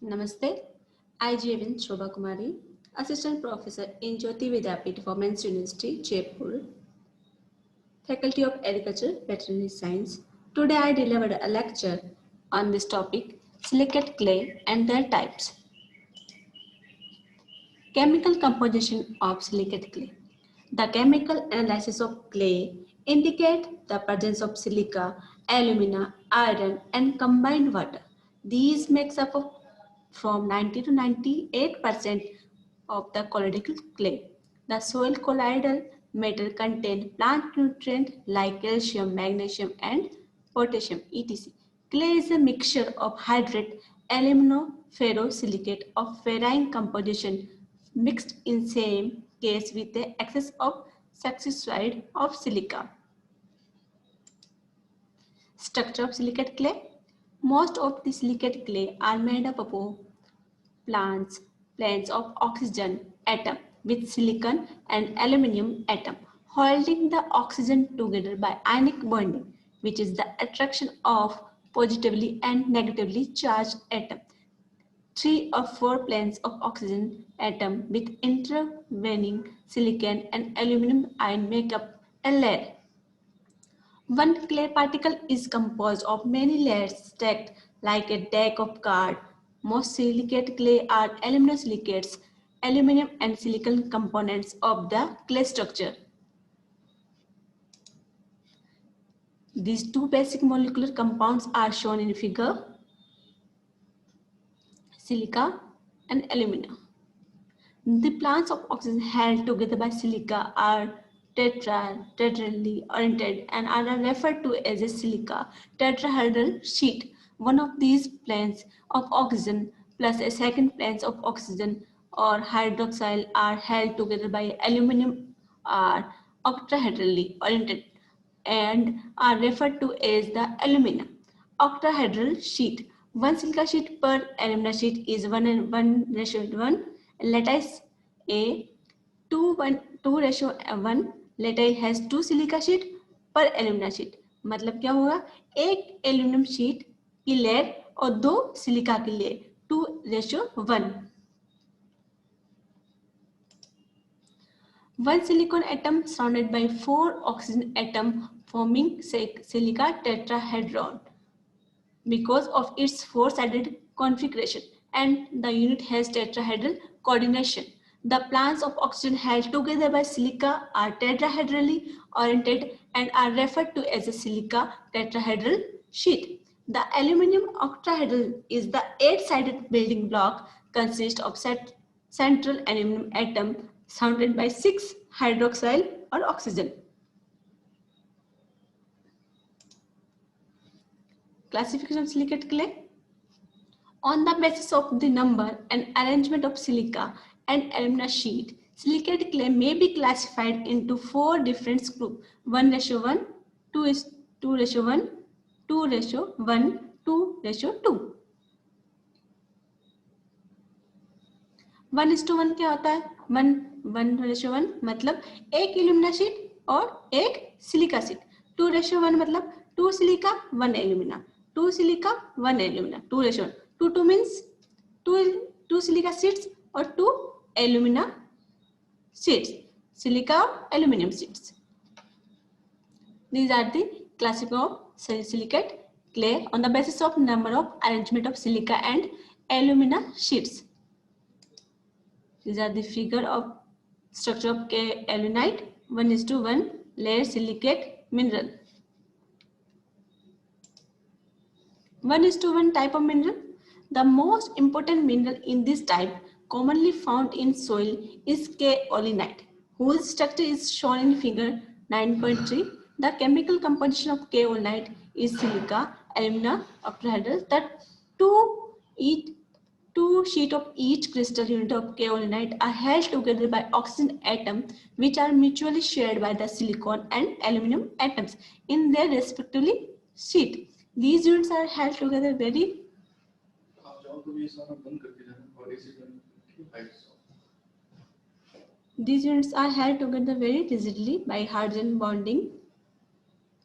Namaste. I, Jevin Shobha Kumari, Assistant Professor in Jyoti Vidyapith Women's University, Jaipur, Faculty of Agriculture, Veterinary Science. Today I delivered a lecture on this topic, silicate clay and their types. Chemical composition of silicate clay. The chemical analysis of clay indicate the presence of silica, alumina, iron and combined water. These makes up of from 90 to 98% of the colloidal clay. The soil colloidal matter contain plant nutrients like calcium, magnesium and potassium etc. Clay is a mixture of hydrate, alumino-ferrosilicate of varying composition mixed in same case with the excess of successide of silica. Structure of silicate clay. Most of the silicate clay are made up of plants, planes of oxygen atom with silicon and aluminum atom holding the oxygen together by ionic bonding, which is the attraction of positively and negatively charged atom. Three or four planes of oxygen atom with intervening silicon and aluminum ion make up a layer. One clay particle is composed of many layers stacked like a deck of cards. Most silicate clay are aluminosilicates, aluminum and silicon components of the clay structure. These two basic molecular compounds are shown in figure, silica and alumina. The plants of oxygen held together by silica are tetrahedrally oriented and are referred to as a silica tetrahedral sheet. One of these planes of oxygen plus a second planes of oxygen or hydroxyl are held together by aluminum are octahedrally oriented and are referred to as the alumina octahedral sheet. One silica sheet per alumina sheet is 1 and 1 ratio 1. Lattice A 2 ratio 1. Lattice has 2 silica sheet per alumina sheet. मतलब क्या होगा एक aluminium sheet की layer और दो silica की layer 2 ratio 1. One silicon atom surrounded by 4 oxygen atom forming silica tetrahedron because of its four-sided configuration and the unit has tetrahedral coordination. The planes of oxygen held together by silica are tetrahedrally oriented and are referred to as a silica tetrahedral sheet. The aluminum octahedral is the 8-sided building block consists of central aluminum atom surrounded by 6 hydroxyl or oxygen. Classification of silicate clay. On the basis of the number and arrangement of silica and alumina sheet, silicate clay may be classified into 4 different groups: 1 ratio 1, 2 ratio 1, 2 ratio 1, 2 ratio 2. 1:1 क्या होता है? 1:1 मतलब एक alumina sheet और एक silica sheet. 2:1 मतलब 2 silica 1 alumina, 2 silica 1 alumina, 2:1. 2 means 2 silica sheets or 2 alumina sheets, silica or aluminum sheets. These are the classification of silicate clay on the basis of number of arrangement of silica and alumina sheets. These are the figure of structure of kaolinite. 1:1 layer silicate mineral. 1:1 type of mineral. The most important mineral in this type commonly found in soil is kaolinite, whose structure is shown in figure 9.3. The chemical composition of kaolinite is silica, alumina, octahedral. The two sheets of each crystal unit of kaolinite are held together by oxygen atoms, which are mutually shared by the silicon and aluminum atoms in their respectively sheet. These units are held together very These units are held together very rigidly by hydrogen bonding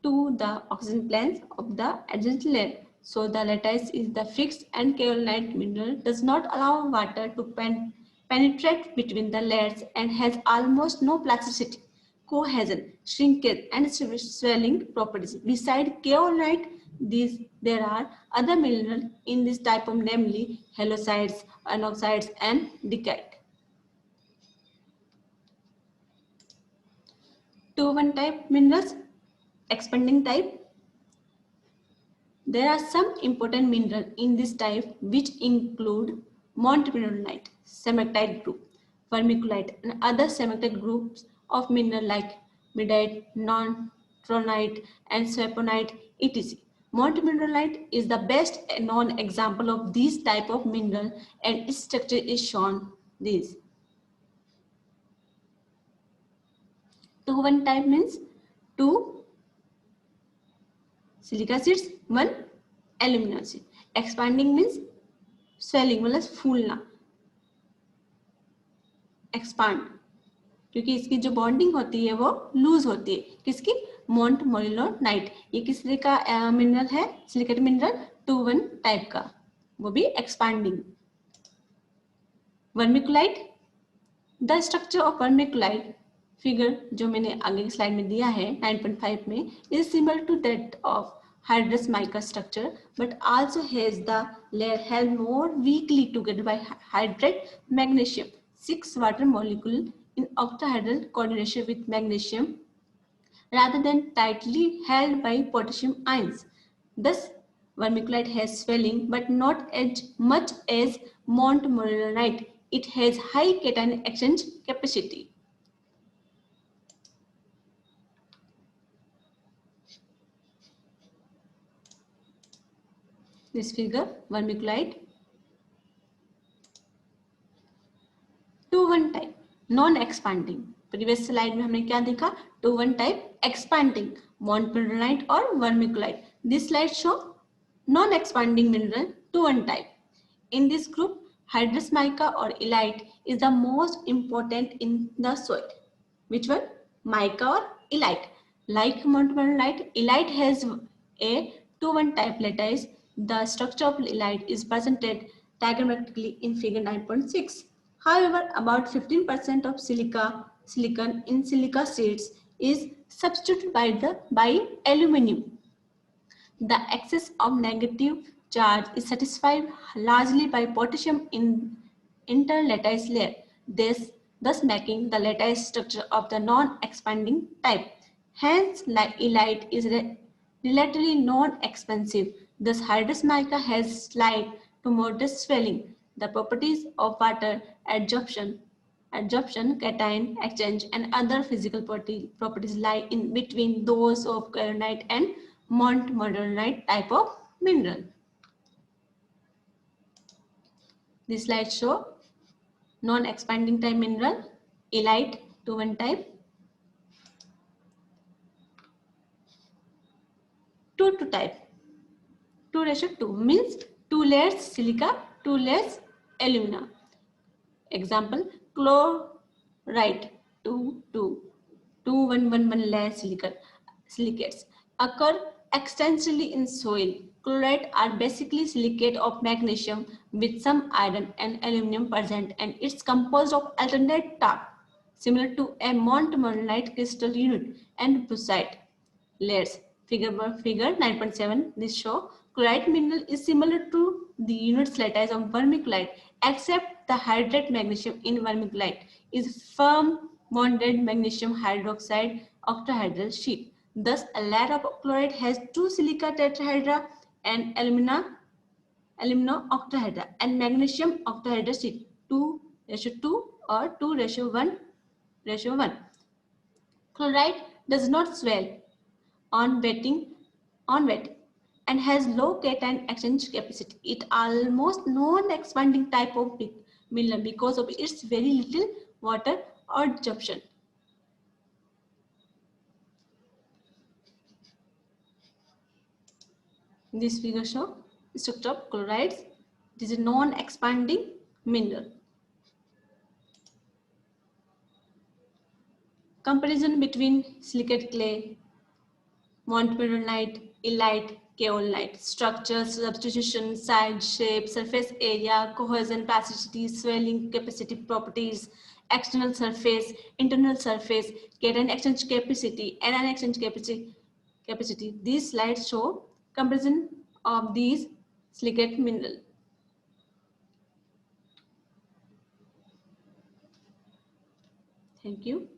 to the oxygen planes of the adjacent layer. So the lattice is the fixed and kaolinite mineral does not allow water to penetrate between the layers and has almost no plasticity, cohesion, shrinkage, and swelling properties. Beside kaolinite, there are other minerals in this type of, namely halosides, anoxides, and dikite. 2-1 type minerals, expanding type. There are some important minerals in this type which include montmorillonite, cementite group, vermiculite, and other cementite groups of mineral like midite, nontronite, and swaponite, etc. Montmorillonite is the best known example of this type of mineral, and its structure is shown this. 2-1 type means 2 silica seeds, 1 alumina seed. Expanding means swelling मतलब फूलना, expand, क्योंकि इसकी जो bonding होती है वो loose होती है. किसकी? मोंटमोरिलोनाइट. ये किस तरह का मिनरल है? सिलिकेट मिनरल 2-1 टाइप का, वो भी expanding. Vermiculite. The structure of vermiculite figure जो मैंने आगे स्लाइड में दिया है 9.5 में is similar to that of hydrous mica structure, but also has the layer held more weakly together by hydrate magnesium 6 water molecule in octahedral coordination with magnesium rather than tightly held by potassium ions. Thus, vermiculite has swelling but not as much as montmorillonite. It has high cation exchange capacity. This figure, vermiculite. 2-1 type non expanding. Previous slide में हमने क्या देखा? 2-1 type expanding, montmorillonite और vermiculite. This slide show non expanding mineral 2-1 type. In this group, hydrous mica or elite is the most important in the soil. Which one? Mica or elite? Like montmorillonite, elite has a 2-1 type lattice. The structure of elite is presented diagrammatically in figure 9.6. However, about 15% of silicon in silica seeds is substituted by aluminum. The excess of negative charge is satisfied largely by potassium in interlattice layer, thus making the lattice structure of the non-expanding type. Hence, elite is relatively non-expansive. Thus, hydrous mica has slight to modest swelling. The properties of water adsorption, cation exchange, and other physical properties lie in between those of kaolinite and montmorillonite type of mineral. This slide show non-expanding type mineral, elite 2-1 type. 2-2 type. 2:2 means 2 layers silica, 2 layers alumina. Example, chlorite 2:1 layer silicates occur extensively in soil. Chlorite are basically silicate of magnesium with some iron and aluminum present, and it's composed of alternate talc, similar to a montmorillonite crystal unit and brucite layers. Figure 9.7. This show chlorite mineral is similar to the units lattice of vermiculite, except the hydrate magnesium in vermiculite is firm bonded magnesium hydroxide octahedral sheet. Thus, a layer of chloride has 2 silica tetrahedra and alumina octahedra and magnesium octahedra sheet 2:2 or 2:1:1. Chloride does not swell on wetting and has low cation exchange capacity. It almost non-expanding type of mineral because of its very little water adsorption. This figure show structure of chlorides. This is non-expanding mineral. Comparison between silicate clay, montmorillonite, elite, Kaolite: structure, substitution, side shape, surface area, cohesion, plasticity, swelling capacity properties, external surface, internal surface, cation exchange capacity, anion exchange capacity. These slides show comparison of these silicate mineral. Thank you.